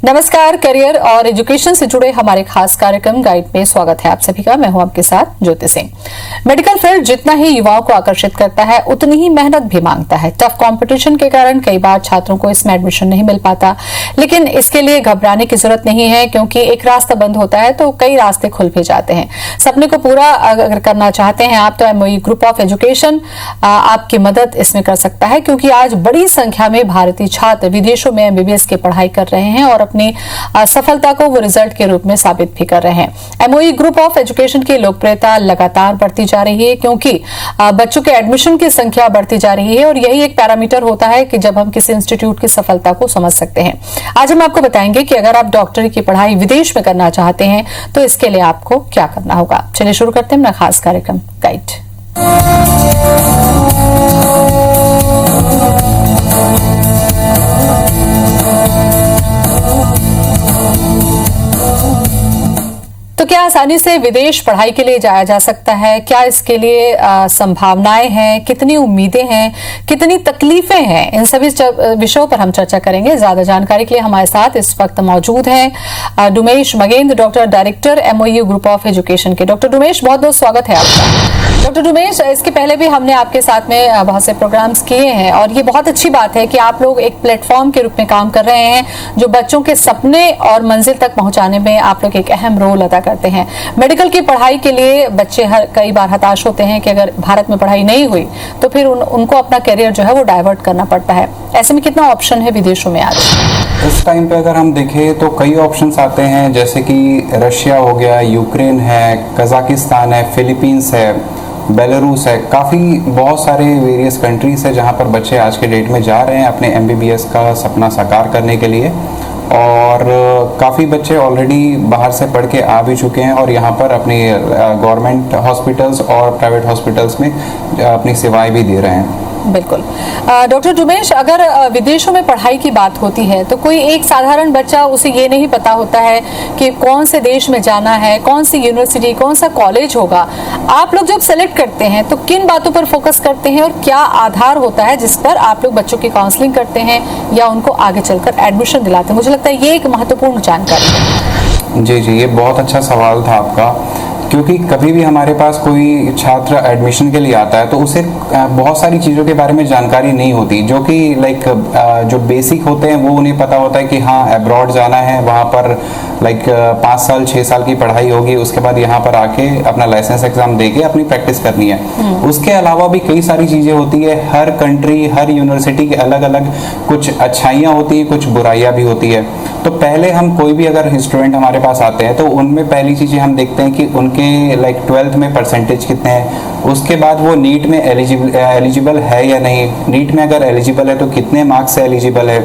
नमस्कार, करियर और एजुकेशन से जुड़े हमारे खास कार्यक्रम गाइड में स्वागत है आप सभी का। मैं हूं आपके साथ ज्योति सिंह। मेडिकल फील्ड जितना ही युवाओं को आकर्षित करता है उतनी ही मेहनत भी मांगता है। टफ कंपटीशन के कारण कई बार छात्रों को इसमें एडमिशन नहीं मिल पाता, लेकिन इसके लिए घबराने की जरूरत नहीं है, क्योंकि एक रास्ता बंद होता है तो कई रास्ते खुल भी जाते हैं। सपने को पूरा अगर करना चाहते हैं आप, तो एमओई ग्रुप ऑफ एजुकेशन आपकी मदद इसमें कर सकता है, क्योंकि आज बड़ी संख्या में भारतीय छात्र विदेशों में एमबीबीएस की पढ़ाई कर रहे हैं और अपनी सफलता को वो रिजल्ट के रूप में साबित भी कर रहे हैं। एमओई ग्रुप ऑफ एजुकेशन की लोकप्रियता लगातार बढ़ती जा रही है, क्योंकि बच्चों के एडमिशन की संख्या बढ़ती जा रही है और यही एक पैरामीटर होता है कि जब हम किसी इंस्टीट्यूट की सफलता को समझ सकते हैं। आज हम आपको बताएंगे कि अगर आप डॉक्टरी की पढ़ाई विदेश में करना चाहते हैं तो इसके लिए आपको क्या करना होगा। चलिए शुरू करते हैं अपना खास कार्यक्रम गाइड। तो क्या आसानी से विदेश पढ़ाई के लिए जाया जा सकता है? क्या इसके लिए संभावनाएं हैं? कितनी उम्मीदें हैं? कितनी तकलीफें हैं? इन सभी विषयों पर हम चर्चा करेंगे। ज्यादा जानकारी के लिए हमारे साथ इस वक्त मौजूद हैं Dumesh Magendra, doctor director MOU group of education के। डॉक्टर डुमेश, बहुत बहुत स्वागत है आपका। डॉक्टर डुमेश, इसके पहले भी हमने आपके साथ में बहुत से प्रोग्राम्स किए हैं और ये बहुत अच्छी बात है कि आप लोग एक प्लेटफॉर्म के रूप में काम कर रहे हैं जो बच्चों के सपने और मंजिल तक पहुंचाने में आप लोग एक अहम रोल अदा करते हैं। मेडिकल की पढ़ाई के लिए बच्चे कई बार हताश होते हैं कि अगर भारत में पढ़ाई नहीं हुई तो फिर उनको अपना करियर जो है वो डाइवर्ट करना पड़ता है। ऐसे में कितना ऑप्शन है विदेशों में आज? इस टाइम पे अगर हम देखें तो कई ऑप्शंस आते हैं, जैसे कि रशिया हो गया, यूक्रेन है, कजाकिस्तान है, फिलीपींस है, बेलारूस है। काफ़ी बहुत सारे वेरियस कंट्रीज है जहाँ पर बच्चे आज के डेट में जा रहे हैं अपने एमबीबीएस का सपना साकार करने के लिए। और काफ़ी बच्चे ऑलरेडी बाहर से पढ़ के आ भी चुके हैं और यहाँ पर अपने गवर्नमेंट हॉस्पिटल्स और प्राइवेट हॉस्पिटल्स में अपनी सेवाएं भी दे रहे हैं। बिल्कुल। डॉक्टर डुमेश, अगर विदेशों में पढ़ाई की बात होती है तो कोई एक साधारण बच्चा, उसे ये नहीं पता होता है कि कौन से देश में जाना है, कौन सी यूनिवर्सिटी, कौन सा कॉलेज होगा। आप लोग जब सेलेक्ट करते हैं तो किन बातों पर फोकस करते हैं और क्या आधार होता है जिस पर आप लोग बच्चों की काउंसलिंग करते हैं या उनको आगे चलकर एडमिशन दिलाते हैं? मुझे लगता है ये एक महत्वपूर्ण जानकारी है। जी, ये बहुत अच्छा सवाल था आपका, क्योंकि कभी भी हमारे पास कोई छात्र एडमिशन के लिए आता है तो उसे बहुत सारी चीज़ों के बारे में जानकारी नहीं होती, जो कि जो बेसिक होते हैं वो उन्हें पता होता है कि हाँ अब्रॉड जाना है, वहाँ पर 5 साल 6 साल की पढ़ाई होगी, उसके बाद यहाँ पर आके अपना लाइसेंस एग्जाम देके अपनी प्रैक्टिस करनी है। उसके अलावा भी कई सारी चीज़ें होती है। हर कंट्री, हर यूनिवर्सिटी के अलग अलग कुछ अच्छाइयाँ होती हैं, कुछ बुराइयाँ भी होती है। तो पहले हम कोई भी अगर स्टूडेंट हमारे पास आते हैं तो उनमें पहली चीज़ें हम देखते हैं कि उनके 12th में परसेंटेज कितने हैं। उसके बाद वो नीट में एलिजिबल है या नहीं, नीट में अगर एलिजिबल है तो कितने मार्क्स से एलिजिबल है।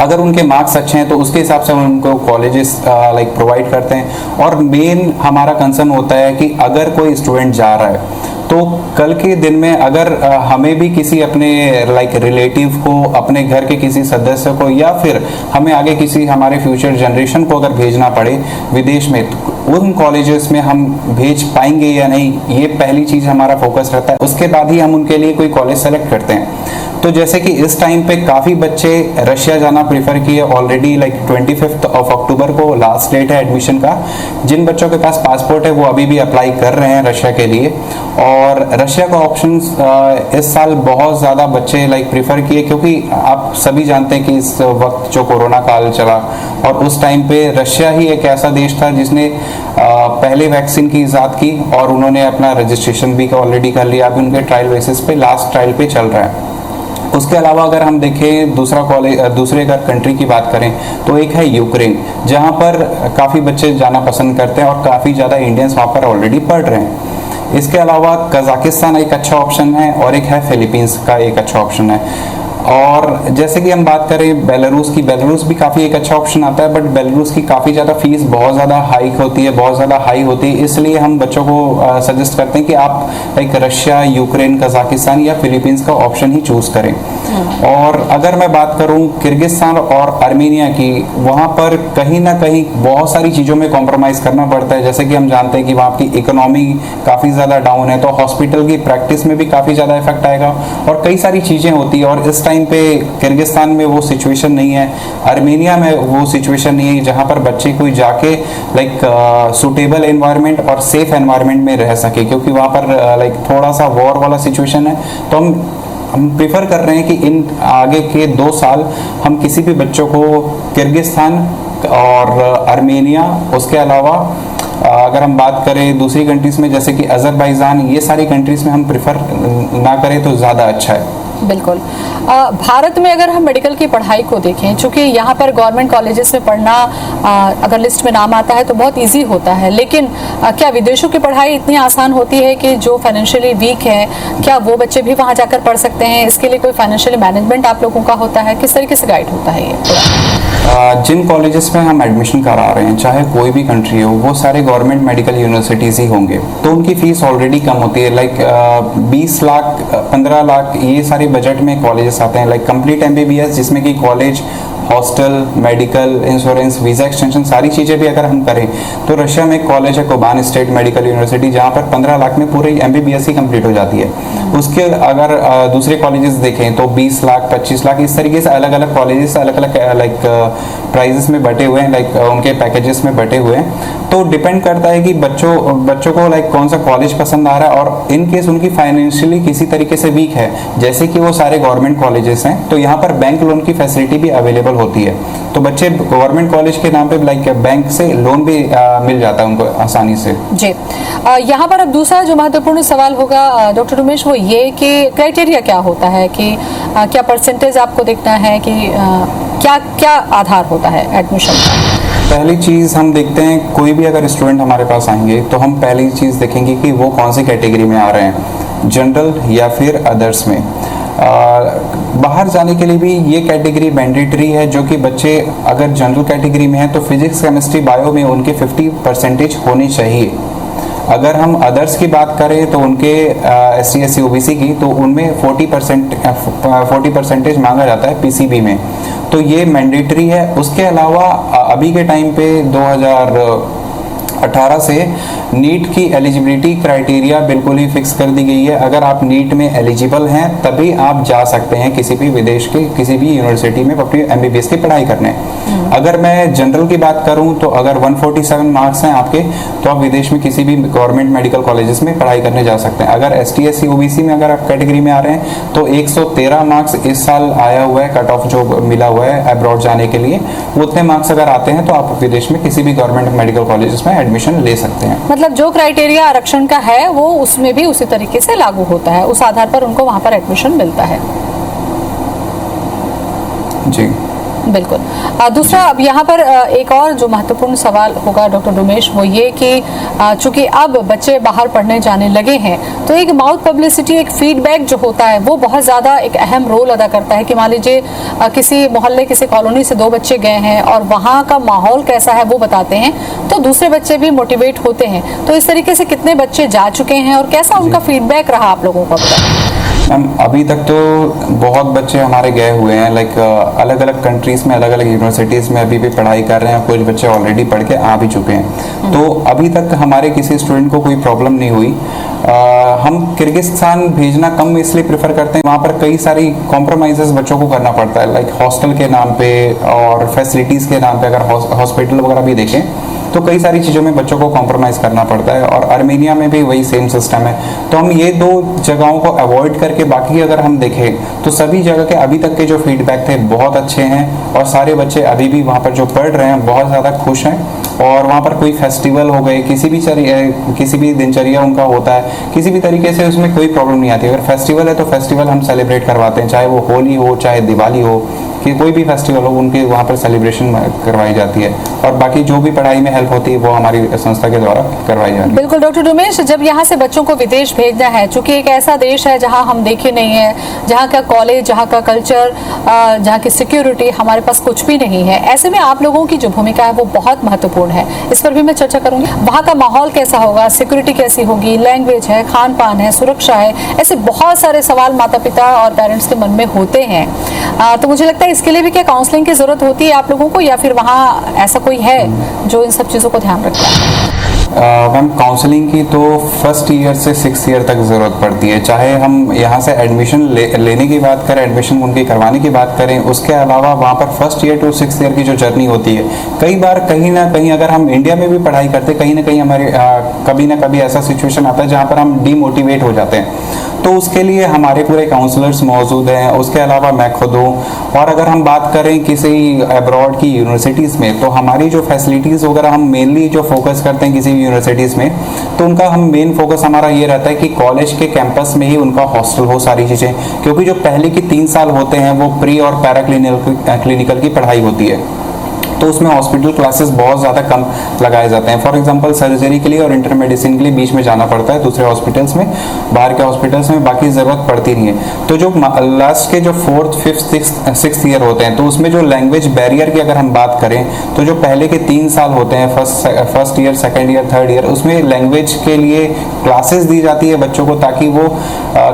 अगर उनके मार्क्स अच्छे हैं तो उसके हिसाब से हम उनको कॉलेजेस प्रोवाइड करते हैं। और मेन हमारा कंसर्न होता है कि अगर कोई स्टूडेंट जा रहा है तो कल के दिन में अगर हमें भी किसी अपने रिलेटिव को, अपने घर के किसी सदस्य को, या फिर हमें आगे किसी हमारे फ्यूचर जनरेशन को अगर भेजना पड़े विदेश में, तो उन कॉलेजेस में हम भेज पाएंगे या नहीं, ये पहली चीज़ हमारा फोकस रहता है। उसके बाद ही हम उनके लिए कोई कॉलेज सेलेक्ट करते हैं। तो जैसे कि इस टाइम पे काफ़ी बच्चे रशिया जाना प्रेफर किए ऑलरेडी। 25 अक्टूबर को लास्ट डेट है एडमिशन का। जिन बच्चों के पास पासपोर्ट है वो अभी भी अप्लाई कर रहे हैं रशिया के लिए। और रशिया का ऑप्शन इस साल बहुत ज़्यादा बच्चे प्रेफर किए, क्योंकि आप सभी जानते हैं कि इस वक्त जो कोरोना काल चला और उस टाइम पे रशिया ही एक ऐसा देश था जिसने पहले वैक्सीन की ईजाद की और उन्होंने अपना रजिस्ट्रेशन भी ऑलरेडी कर लिया। अभी उनके ट्रायल बेसिस पे लास्ट ट्रायल पे चल रहा है। उसके अलावा अगर हम देखें दूसरे अगर कंट्री की बात करें तो एक है यूक्रेन, जहां पर काफ़ी बच्चे जाना पसंद करते हैं और काफ़ी ज़्यादा इंडियंस वहां पर ऑलरेडी पढ़ रहे हैं। इसके अलावा कजाकिस्तान एक अच्छा ऑप्शन है और एक है फिलीपींस का एक अच्छा ऑप्शन है। और जैसे कि हम बात करें बेलारूस की, बेलारूस भी काफ़ी एक अच्छा ऑप्शन आता है, बट बेलारूस की काफ़ी ज़्यादा फीस बहुत ज़्यादा हाइक होती है, बहुत ज़्यादा हाई होती है। इसलिए हम बच्चों को सजेस्ट करते हैं कि आप रशिया, यूक्रेन, कजाकिस्तान या फिलीपींस का ऑप्शन ही चूज़ करें। और अगर मैं बात करूं किर्गिस्तान और आर्मेनिया की, वहाँ पर कहीं ना कहीं बहुत सारी चीज़ों में कॉम्प्रोमाइज़ करना पड़ता है। जैसे कि हम जानते हैं कि वहाँ की इकोनॉमी काफ़ी ज़्यादा डाउन है, तो हॉस्पिटल की प्रैक्टिस में भी काफ़ी ज़्यादा इफेक्ट आएगा और कई सारी चीज़ें होती है। और इस टाइम टाइम पे किर्गिस्तान में वो सिचुएशन नहीं है, आर्मेनिया में वो सिचुएशन नहीं है जहाँ पर बच्चे कोई जाके लाइक सूटेबल एनवायरनमेंट और सेफ एनवायरनमेंट में रह सके, क्योंकि वहाँ पर लाइक थोड़ा सा वॉर वाला सिचुएशन है। तो हम प्रेफर कर रहे हैं कि इन आगे के 2 साल हम किसी भी बच्चों को किर्गिस्तान और आर्मेनिया, उसके अलावा अगर हम बात करें दूसरी कंट्रीज में जैसे कि अजरबैजान, ये सारी कंट्रीज में हम प्रेफर ना करें तो ज़्यादा अच्छा है। बिल्कुल। भारत में अगर हम मेडिकल की पढ़ाई को देखें, चूंकि यहाँ पर गवर्नमेंट कॉलेजेस में पढ़ना अगर लिस्ट में नाम आता है तो बहुत इजी होता है, लेकिन क्या विदेशों की पढ़ाई इतनी आसान होती है कि जो फाइनेंशियली वीक है, क्या वो बच्चे भी वहाँ जाकर पढ़ सकते हैं? इसके लिए कोई फाइनेंशियली मैनेजमेंट आप लोगों का होता है? किस तरीके से गाइड होता है ये? जिन कॉलेजेस में हम एडमिशन करा रहे हैं, चाहे कोई भी कंट्री हो, वो सारे गवर्नमेंट मेडिकल यूनिवर्सिटीज़ ही होंगे, तो उनकी फीस ऑलरेडी कम होती है। लाइक 20 लाख 15 लाख ये सारे बजट में कॉलेजेस आते हैं। लाइक कंप्लीट MBBS जिसमें कि college, hostel, medical, insurance, visa extension सारी चीज़ें भी अगर हम करें तो रशिया में एक कॉलेज है कोबान स्टेट मेडिकल यूनिवर्सिटी, जहाँ पर 15 लाख में पूरी MBBS ही कंप्लीट हो जाती है। उसके अगर दूसरे कॉलेजेस देखें तो 20 लाख 25 लाख इस तरीके से अलग अलग कॉलेजेस अलग अलग लाइक प्राइजेस में बटे हुए हैं, लाइक उनके पैकेजेस में बटे हुए हैं। तो डिपेंड करता है कि बच्चों को लाइक कौन सा कॉलेज पसंद आ रहा है, और इन केस उनकी फाइनेंशियली किसी तरीके से वीक है, जैसे कि वो सारे गवर्नमेंट कॉलेजेस हैं, तो यहाँ पर बैंक लोन की फैसिलिटी भी अवेलेबल होती है। तो बच्चे गवर्नमेंट कॉलेज के नाम पे लाइक बैंक से लोन भी मिल जाता है उनको आसानी से। जी, यहाँ पर अब दूसरा जो महत्वपूर्ण सवाल होगा डॉक्टर उमेश, वो ये कि क्राइटेरिया क्या होता है, कि क्या परसेंटेज आपको देखना है, कि क्या क्या आधार होता है एडमिशन का? पहली चीज़ हम देखते हैं, कोई भी अगर स्टूडेंट हमारे पास आएंगे तो हम पहली चीज़ देखेंगे कि वो कौन सी कैटेगरी में आ रहे हैं, जनरल या फिर अदर्स में। बाहर जाने के लिए भी ये कैटेगरी मैंडेटरी है, जो कि बच्चे अगर जनरल कैटेगरी में हैं तो फिजिक्स, केमिस्ट्री, बायो में उनके 50% होनी चाहिए। अगर हम अदर्स की बात करें तो उनके SC SC OBC की, तो उनमें 40% मांगा जाता है PCB में, तो ये मैंडेटरी है। उसके अलावा अभी के टाइम पे 2018 से नीट की एलिजिबिलिटी क्राइटेरिया बिल्कुल ही फिक्स कर दी गई है। अगर आप नीट में एलिजिबल हैं तभी आप जा सकते हैं किसी भी विदेश के किसी भी यूनिवर्सिटी में अपनी MBBS की पढ़ाई करने। अगर मैं जनरल की बात करूं तो अगर 147 मार्क्स हैं आपके, तो आप विदेश में किसी भी गवर्नमेंट मेडिकल कॉलेजेस में पढ़ाई करने जा सकते हैं। अगर ST SC OBC में अगर आप कैटेगरी में आ रहे हैं तो 113 मार्क्स इस साल आया हुआ है, कट ऑफ जो मिला हुआ है अब्रॉड जाने के लिए, उतने मार्क्स अगर आते हैं तो आप विदेश में किसी भी गवर्नमेंट मेडिकल कॉलेजेस में एडमिशन ले सकते हैं। मतलब जो क्राइटेरिया आरक्षण का है वो उसमें भी उसी तरीके से लागू होता है, उस आधार पर उनको वहां पर एडमिशन मिलता है। जी बिल्कुल। दूसरा, अब यहाँ पर एक और जो महत्वपूर्ण सवाल होगा डॉक्टर उमेश, वो ये कि चूंकि अब बच्चे बाहर पढ़ने जाने लगे हैं, तो एक माउथ पब्लिसिटी, एक फीडबैक जो होता है वो बहुत ज़्यादा एक अहम रोल अदा करता है। कि मान लीजिए किसी मोहल्ले, किसी कॉलोनी से 2 बच्चे गए हैं और वहाँ का माहौल कैसा है वो बताते हैं, तो दूसरे बच्चे भी मोटिवेट होते हैं। तो इस तरीके से कितने बच्चे जा चुके हैं और कैसा उनका फीडबैक रहा आप लोगों का? मैम, अभी तक तो बहुत बच्चे हमारे गए हुए हैं, लाइक अलग अलग कंट्रीज़ में, अलग अलग यूनिवर्सिटीज़ में अभी भी पढ़ाई कर रहे हैं, कुछ बच्चे ऑलरेडी पढ़ के आ भी चुके हैं। तो अभी तक हमारे किसी स्टूडेंट को कोई प्रॉब्लम नहीं हुई। हम किर्गिस्तान भेजना कम इसलिए प्रेफर करते हैं, वहाँ पर कई सारी कॉम्प्रोमाइज़ेस बच्चों को करना पड़ता है, लाइक हॉस्टल के नाम पे और फैसिलिटीज़ के नाम पे। अगर हॉस्पिटल वगैरह भी देखें तो कई सारी चीज़ों में बच्चों को कॉम्प्रोमाइज़ करना पड़ता है, और आर्मेनिया में भी वही सेम सिस्टम है। तो हम ये 2 जगहों को अवॉइड करके बाकी अगर हम देखें तो सभी जगह के अभी तक के जो फीडबैक थे बहुत अच्छे हैं, और सारे बच्चे अभी भी वहाँ पर जो पढ़ रहे हैं बहुत ज़्यादा खुश हैं। और वहाँ पर कोई फेस्टिवल हो गए, किसी भी दिनचर्या उनका होता है, किसी भी तरीके से उसमें कोई प्रॉब्लम नहीं आती। अगर फेस्टिवल है तो फेस्टिवल हम सेलिब्रेट करवाते हैं, चाहे वो होली हो, चाहे दिवाली हो, कि कोई भी फेस्टिवल हो, उनके वहाँ पर सेलिब्रेशन करवाई जाती है। और बाकी जो भी पढ़ाई में हेल्प होती है वो हमारी संस्था के द्वारा करवाई जाती है। बिल्कुल डॉक्टर उमेश, जब यहाँ से बच्चों को विदेश भेजना है, चूंकि एक ऐसा देश है जहाँ हम देखे नहीं है, जहाँ का कॉलेज, जहाँ का कल्चर, जहाँ की सिक्योरिटी हमारे पास कुछ भी नहीं है, ऐसे में आप लोगों की जो भूमिका है वो बहुत महत्वपूर्ण है। इस पर भी मैं चर्चा करूंगी। वहाँ का माहौल कैसा होगा, सिक्योरिटी कैसी होगी, लैंग्वेज है, खान पान है, सुरक्षा है, ऐसे बहुत सारे सवाल माता पिता और पेरेंट्स के मन में होते हैं। तो मुझे लगता है इसके लिए भी क्या काउंसलिंग की जरूरत होती है आप लोगों को, या फिर वहाँ ऐसा कोई है जो इन सब चीज़ों को ध्यान रखता है? मैम काउंसलिंग की तो फर्स्ट ईयर से 6th ईयर तक ज़रूरत पड़ती है, चाहे हम यहाँ से एडमिशन लेने की बात करें, एडमिशन उनकी करवाने की बात करें। उसके अलावा वहाँ पर first year to 6th year की जो जर्नी होती है, कई बार कहीं ना कहीं अगर हम इंडिया में भी पढ़ाई करते, कहीं ना कहीं हमारे कभी ना कभी ऐसा सिचुएशन आता है जहाँ पर हम डीमोटिवेट हो जाते हैं। तो उसके लिए हमारे पूरे काउंसलर्स मौजूद हैं। उसके अलावा मैं खुद हूँ। और अगर हम बात करें किसी अब्रॉड की यूनिवर्सिटीज़ में, तो हमारी जो फैसिलिटीज़ वगैरह हम मेनली जो फोकस करते हैं किसी भी यूनिवर्सिटीज़ में, तो उनका हम मेन फोकस हमारा ये रहता है कि कॉलेज के कैंपस में ही उनका हॉस्टल हो, सारी चीज़ें। क्योंकि जो पहले की 3 साल होते हैं वो प्री और पैरा क्लिनिकल की पढ़ाई होती है, तो उसमें हॉस्पिटल क्लासेस बहुत ज़्यादा कम लगाए जाते हैं। फॉर एग्जांपल सर्जरी के लिए और इंटर मेडिसिन के लिए बीच में जाना पड़ता है दूसरे हॉस्पिटल्स में, बाहर के हॉस्पिटल्स में बाकी ज़रूरत पड़ती नहीं है। तो जो लास्ट के जो 4th, 5th, 6th ईयर होते हैं, तो उसमें जो लैंग्वेज बैरियर की अगर हम बात करें, तो जो पहले के 3 साल होते हैं, first year, second year, third year, उसमें लैंग्वेज के लिए क्लासेस दी जाती है बच्चों को, ताकि वो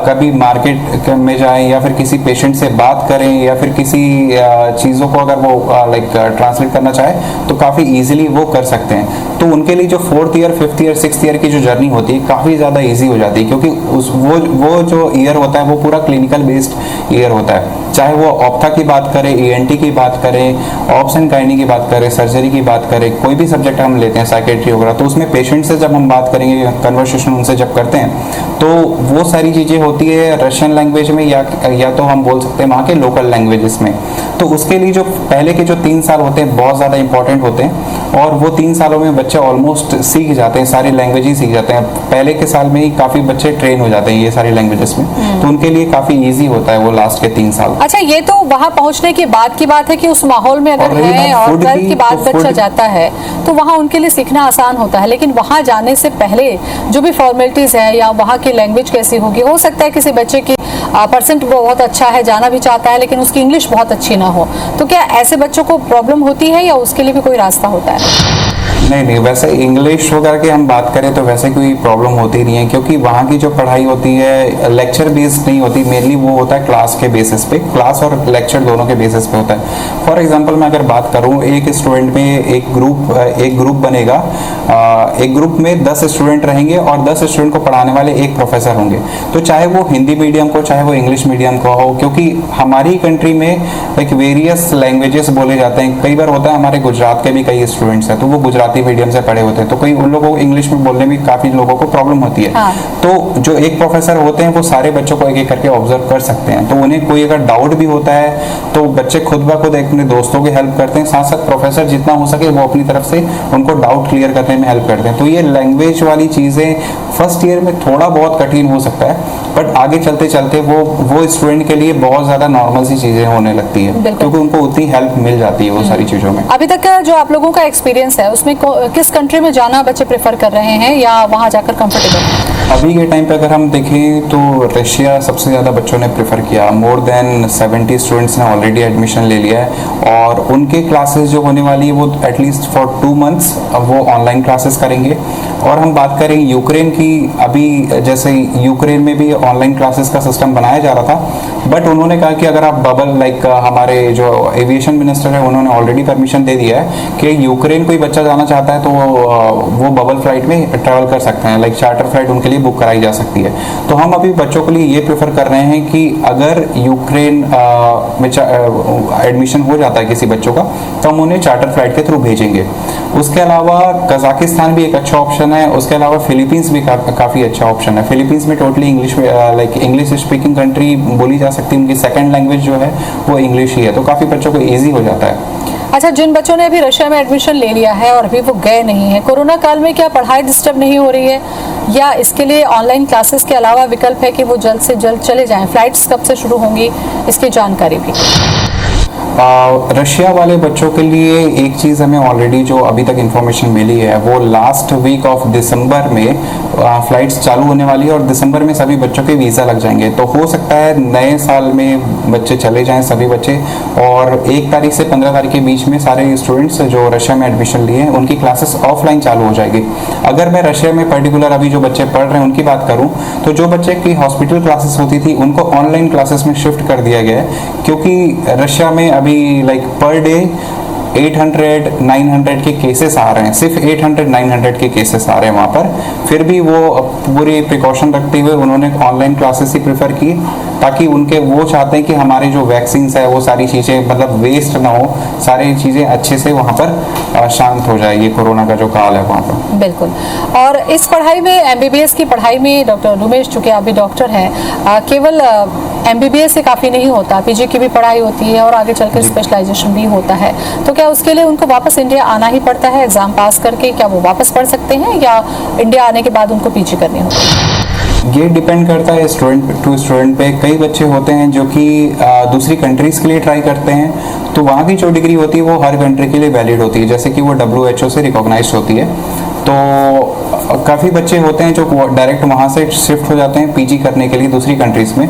कभी मार्केट में जाएं या फिर किसी पेशेंट से बात करें या फिर किसी चीज़ों को अगर वो लाइक ट्रांसलेट करना चाहे तो काफ़ी इजीली वो कर सकते हैं। तो उनके लिए जो 4th year, 5th year, 6th year की जो जर्नी होती है काफ़ी ज़्यादा इजी हो जाती है, क्योंकि वो जो ईयर होता है वो पूरा क्लिनिकल बेस्ड ईयर होता है। चाहे वो ऑप्था की बात करें, ENT की बात करें, ऑप्स एंड गायनी की बात करें, सर्जरी की बात करें, कोई भी सब्जेक्ट हम लेते हैं, साइकेट्री वगैरह, तो उसमें पेशेंट से जब हम बात करेंगे, कन्वर्सेशन उनसे जब करते हैं, तो वो सारी चीज़ें होती है रशियन लैंग्वेज में या तो हम बोल सकते हैं वहाँ के लोकल लैंग्वेजेस में। तो उसके लिए जो पहले के जो 3 साल होते हैं बहुत ज़्यादा इंपॉर्टेंट होते हैं, और वो 3 सालों में बच्चे ऑलमोस्ट सीख जाते हैं, सारी लैंग्वेज ही सीख जाते हैं। पहले के साल में ही काफ़ी बच्चे ट्रेन हो जाते हैं ये सारी लैंग्वेजेस में, तो उनके लिए काफ़ी ईजी होता है वो लास्ट के 3 साल। अच्छा, ये तो वहाँ पहुँचने के बाद की बात है कि उस माहौल में अगर है और कल की बात बच्चा जाता है तो वहाँ उनके लिए सीखना आसान होता है। लेकिन वहाँ जाने से पहले जो भी फॉर्मेलिटीज है या वहाँ की लैंग्वेज कैसी होगी, हो सकता है किसी बच्चे की परसेंट बहुत अच्छा है, जाना भी चाहता है, लेकिन उसकी इंग्लिश बहुत अच्छी ना हो, तो क्या ऐसे बच्चों को प्रॉब्लम होती है या उसके लिए भी कोई रास्ता होता है? नहीं, वैसे इंग्लिश वगैरह की हम बात करें तो वैसे कोई प्रॉब्लम होती नहीं है, क्योंकि वहाँ की जो पढ़ाई होती है लेक्चर बेस्ड नहीं होती, मेनली वो होता है क्लास के बेसिस पे, क्लास और लेक्चर दोनों के बेसिस पे होता है। फॉर एग्जांपल मैं अगर बात करूँ, एक स्टूडेंट में एक ग्रुप बनेगा, एक ग्रुप में 10 स्टूडेंट रहेंगे और 10 स्टूडेंट को पढ़ाने वाले एक प्रोफेसर होंगे। तो चाहे वो हिंदी मीडियम को, चाहे वो इंग्लिश मीडियम को हो, क्योंकि हमारी कंट्री में एक वेरियस लैंग्वेजेस बोले जाते हैं। कई बार होता है हमारे गुजरात के भी कई स्टूडेंट्स हैं, तो वो गुजराती मीडियम से पढ़े होते हैं, तो कई उन लोगों को इंग्लिश में बोलने में काफ़ी लोगों को प्रॉब्लम होती है। हाँ। तो जो एक प्रोफेसर होते हैं वो सारे बच्चों को एक एक करके ऑब्जर्व कर सकते हैं, तो उन्हें कोई अगर डाउट भी होता है तो बच्चे खुद ब खुद अपने दोस्तों की हेल्प करते हैं, साथ साथ प्रोफेसर जितना हो सके वो अपनी तरफ से उनको डाउट क्लियर करने में हेल्प करते हैं। तो ये लैंग्वेज वाली चीज़ें फर्स्ट ईयर में थोड़ा बहुत कठिन हो सकता है, बट आगे चलते चलते वो स्टूडेंट के लिए बहुत ज़्यादा नॉर्मल सी चीज़ें होने लगती है, क्योंकि उनको उतनी हेल्प मिल जाती है वो सारी चीज़ों में। अभी तक का जो आप लोगों का एक्सपीरियंस है उसमें किस कंट्री में जाना बच्चे प्रेफर कर रहे हैं या वहाँ जाकर कंफर्टेबल? अभी के टाइम पे अगर हम देखें तो रशिया सबसे ज़्यादा बच्चों ने प्रेफर किया, मोर देन 70 स्टूडेंट्स ने ऑलरेडी एडमिशन ले लिया है, और उनके क्लासेस जो होने वाली है वो एटलीस्ट फॉर 2 मंथ्स वो ऑनलाइन क्लासेस करेंगे। और हम बात करें यूक्रेन की, अभी जैसे यूक्रेन में भी ऑनलाइन क्लासेस का सिस्टम बनाया जा रहा था, बट उन्होंने कहा कि अगर आप बबल लाइक हमारे जो एविएशन मिनिस्टर है उन्होंने ऑलरेडी परमिशन दे दिया है कि यूक्रेन कोई बच्चा जाना चाहता है तो वो बबल फ्लाइट में ट्रैवल कर सकते हैं, लाइक चार्टर फ्लाइट उनके लिए बुक कराई जा सकती है। तो हम अभी बच्चों के लिए ये प्रेफर कर रहे हैं कि अगर यूक्रेन में एडमिशन हो जाता है किसी बच्चों का तो हम उन्हें चार्टर फ्लाइट के थ्रू भेजेंगे। उसके अलावा कजाकिस्तान भी एक अच्छा ऑप्शन है, उसके अलावा फिलीपींस भी काफ़ी अच्छा ऑप्शन है। फिलीपींस में totally English like English speaking country बोली जा सकती है, उनकी सेकेंड लैंग्वेज जो है वो इंग्लिश ही है, तो काफ़ी बच्चों को ईजी हो जाता है। अच्छा, जिन बच्चों ने अभी रशिया में एडमिशन ले लिया है और अभी वो गए नहीं है, कोरोना काल में क्या पढ़ाई डिस्टर्ब नहीं हो रही है, या इसके लिए ऑनलाइन क्लासेस के अलावा विकल्प है कि वो जल्द से जल्द चले जाएं? फ्लाइट्स कब से शुरू होंगी, इसकी जानकारी भी। रशिया वाले बच्चों के लिए एक चीज़ हमें ऑलरेडी जो अभी तक इन्फॉर्मेशन मिली है वो लास्ट वीक ऑफ दिसंबर में फ़्लाइट्स चालू होने वाली है और दिसंबर में सभी बच्चों के वीज़ा लग जाएंगे। तो हो सकता है नए साल में बच्चे चले जाएं सभी बच्चे, और 1 तारीख से 15 तारीख के बीच में सारे स्टूडेंट्स जो रशिया में एडमिशन लिए हैं उनकी क्लासेस ऑफलाइन चालू हो जाएगी। अगर मैं रशिया में पर्टिकुलर अभी जो बच्चे पढ़ रहे हैं उनकी बात करूँ तो जो बच्चे की हॉस्पिटल क्लासेस होती थी उनको ऑनलाइन क्लासेस में शिफ्ट कर दिया गया है, क्योंकि रशिया में अभी लाइक पर डे 800-900 के केसेस आ रहे हैं, सिर्फ 800-900 के केसेस आ रहे हैं वहाँ पर। फिर भी वो पूरी प्रिकॉशन रखते हुए उन्होंने ऑनलाइन क्लासेस ही प्रेफर की, ताकि उनके वो चाहते हैं कि हमारे जो वैक्सीन है वो सारी चीज़ें मतलब वेस्ट ना हो, सारी चीज़ें अच्छे से वहाँ पर शांत हो जाए ये कोरोना का जो काल है वहाँ पर। बिल्कुल। और इस पढ़ाई में, एमबीबीएस की पढ़ाई में डॉक्टर उमेश, चूंकि आप भी डॉक्टर हैं, केवल एमबीबीएस से काफ़ी नहीं होता, पीजी की भी पढ़ाई होती है और आगे चलकर स्पेशलाइजेशन भी होता है। तो क्या उसके लिए उनको वापस इंडिया आना ही पड़ता है एग्जाम पास करके? क्या वो वापस पढ़ सकते हैं या इंडिया आने के बाद उनको पीजी करनी होती है? ये डिपेंड करता है स्टूडेंट टू स्टूडेंट पे। कई बच्चे होते हैं जो कि दूसरी कंट्रीज के लिए ट्राई करते हैं, तो वहाँ की जो डिग्री होती है वो हर कंट्री के लिए वैलिड होती है, जैसे कि वो WHO से रिकॉग्नाइज्ड होती है। तो काफ़ी बच्चे होते हैं जो डायरेक्ट वहाँ से शिफ्ट हो जाते हैं पीजी करने के लिए दूसरी कंट्रीज़ में,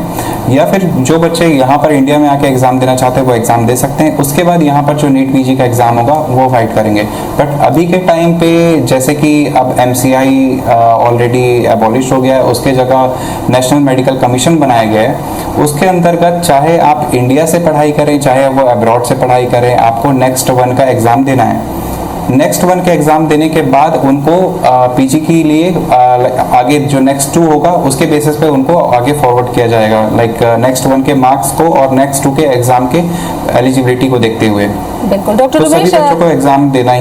या फिर जो बच्चे यहाँ पर इंडिया में आके एग्ज़ाम देना चाहते हैं वो एग्ज़ाम दे सकते हैं। उसके बाद यहाँ पर जो नीट पीजी का एग्ज़ाम होगा वो फाइट करेंगे। बट अभी के टाइम पे जैसे कि अब MCI ऑलरेडी एबॉलिश हो गया है, उसके जगह नेशनल मेडिकल कमीशन बनाया गया है। उसके अंतर्गत चाहे आप इंडिया से पढ़ाई करें, चाहे वो अब्रॉड से पढ़ाई करें, आपको नेक्स्ट 1 का एग्ज़ाम देना है। नेक्स्ट 1 के एग्ज़ाम देने के बाद उनको पीजी के लिए आगे जो नेक्स्ट 2 होगा उसके बेसिस पे उनको आगे फॉरवर्ड किया जाएगा, लाइक नेक्स्ट 1 के मार्क्स को और नेक्स्ट 2 के एग्ज़ाम के एलिजिबिलिटी को देखते हुए। बिल्कुल डॉक्टर तो सभी बच्चों को एग्जाम देना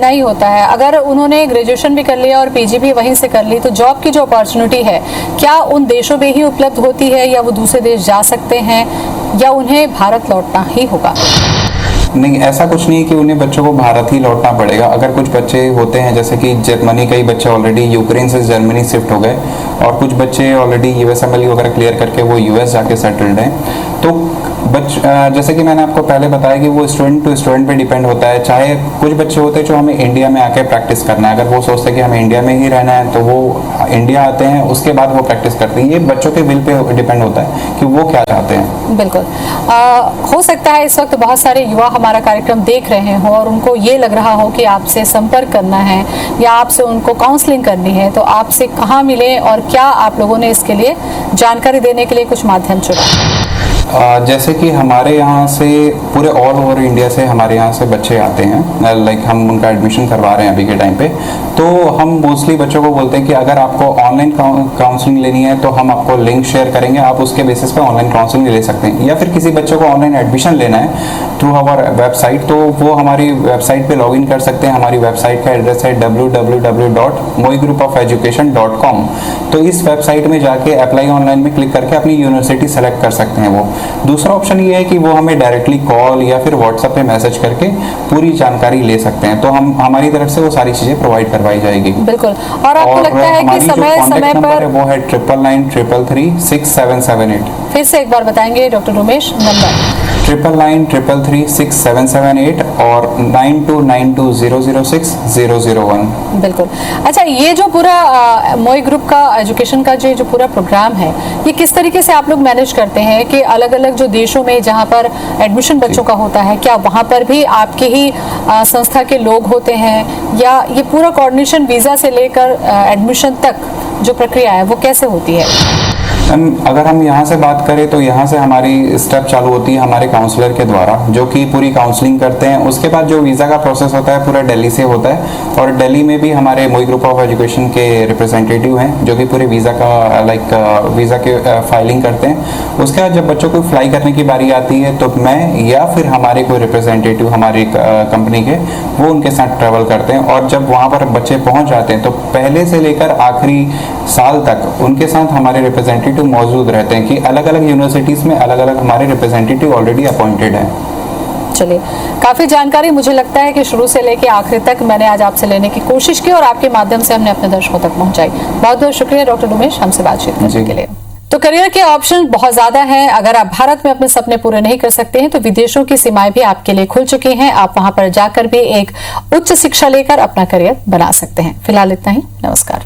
ही होता है। अगर उन्होंने ग्रेजुएशन भी कर लिया और पीजी भी वहीं से कर ली, तो जॉब की जो अपॉर्चुनिटी है क्या उन देशों में ही उपलब्ध होती है या वो दूसरे देश जा सकते हैं या उन्हें भारत लौटना ही होगा? नहीं, ऐसा कुछ नहीं है कि उन्हें बच्चों को भारत ही लौटना पड़ेगा। अगर कुछ बच्चे होते हैं जैसे कि जर्मनी, कई बच्चे ऑलरेडी यूक्रेन से जर्मनी शिफ्ट हो गए और कुछ बच्चे ऑलरेडी USMLE वगैरह क्लियर करके वो US जाके सेटल्ड हैं। तो जैसे कि मैंने आपको पहले बताया कि वो स्टूडेंट टू स्टूडेंट पे डिपेंड होता है। चाहे कुछ बच्चे होते हैं जो हमें इंडिया में आके प्रैक्टिस करना है, अगर वो सोचते हैं कि हमें इंडिया में ही रहना है तो वो इंडिया आते हैं, उसके बाद वो प्रैक्टिस करते हैं। ये बच्चों के विल पे डिपेंड होता है कि वो क्या चाहते हैं। बिल्कुल। हो सकता है इस वक्त बहुत सारे युवा हमारा कार्यक्रम देख रहे हो और उनको ये लग रहा हो कि आपसे संपर्क करना है या आपसे उनको काउंसलिंग करनी है, तो आपसे कहाँ मिले और क्या आप लोगों ने इसके लिए जानकारी देने के लिए कुछ माध्यम चुना? जैसे कि हमारे यहाँ से पूरे ऑल ओवर इंडिया से हमारे यहाँ से बच्चे आते हैं, लाइक हम उनका एडमिशन करवा रहे हैं अभी के टाइम पे। तो हम मोस्टली बच्चों को बोलते हैं कि अगर आपको ऑनलाइन काउंसलिंग लेनी है तो हम आपको लिंक शेयर करेंगे, आप उसके बेसिस पे ऑनलाइन काउंसलिंग ले सकते हैं। या फिर किसी बच्चों को ऑनलाइन एडमिशन लेना है थ्रू आवर वेबसाइट, तो वो हमारी वेबसाइट पे लॉगिन कर सकते हैं। हमारी वेबसाइट का एड्रेस है www.moigroupofeducation.com। तो इस वेबसाइट में जाके अप्लाई ऑनलाइन में क्लिक करके अपनी यूनिवर्सिटी सेलेक्ट कर सकते हैं। वो दूसरा ऑप्शन ये है कि वो हमें डायरेक्टली कॉल या फिर व्हाट्सएप पे मैसेज करके पूरी जानकारी ले सकते हैं, तो हम हमारी तरफ से वो सारी चीजें प्रोवाइड करवाई जाएगी। बिल्कुल। और आपको लगता है कि समय समय पर वो है 9993336778। फिर से एक बार बताएंगे डॉक्टर उमेश नंबर? 9993336778 और 9292006001। बिल्कुल। अच्छा, ये जो पूरा मोई ग्रुप का एजुकेशन का जो पूरा प्रोग्राम है, ये किस तरीके से आप लोग मैनेज करते हैं कि अलग अलग जो देशों में जहाँ पर एडमिशन बच्चों का होता है, क्या वहाँ पर भी आपके ही संस्था के लोग होते हैं या ये पूरा कोऑर्डिनेशन वीज़ा से लेकर एडमिशन तक जो प्रक्रिया है वो कैसे होती है? अगर हम यहाँ से बात करें तो यहाँ से हमारी स्टेप चालू होती है हमारे काउंसलर के द्वारा, जो कि पूरी काउंसलिंग करते हैं। उसके बाद जो वीज़ा का प्रोसेस होता है पूरा दिल्ली से होता है, और दिल्ली में भी हमारे मोई ग्रुप ऑफ एजुकेशन के रिप्रेजेंटेटिव हैं जो कि पूरे वीज़ा का वीज़ा के फाइलिंग करते हैं। उसके बाद जब बच्चों को फ्लाई करने की बारी आती है तो मैं या फिर हमारे कोई रिप्रेजेंटेटिव हमारी कंपनी के वो उनके साथ ट्रैवल करते हैं, और जब वहाँ पर बच्चे पहुँच जाते हैं तो पहले से लेकर आखिरी साल तक उनके साथ हमारे रिप्रेजेंटेटिव मौजूद रहते हैं कि अलग अलग यूनिवर्सिटीज़ में अलग अलग हमारे रिप्रेजेंटेटिव ऑलरेडी अपॉइंटेड हैं। चलिए, काफ़ी जानकारी मुझे लगता है कि शुरू से लेकर आखिर तक मैंने आज आपसे लेने की कोशिश की और आपके माध्यम से हमने अपने दर्शकों तक पहुंचाई। बहुत बहुत शुक्रिया डॉक्टर उमेश हमसे बातचीत करने के लिए। तो करियर के ऑप्शन बहुत ज्यादा हैं। अगर आप भारत में अपने सपने पूरे नहीं कर सकते हैं तो विदेशों की सीमाएं भी आपके लिए खुल चुकी हैं। आप वहां पर जाकर भी एक उच्च शिक्षा लेकर अपना करियर बना सकते हैं। फिलहाल इतना ही। नमस्कार।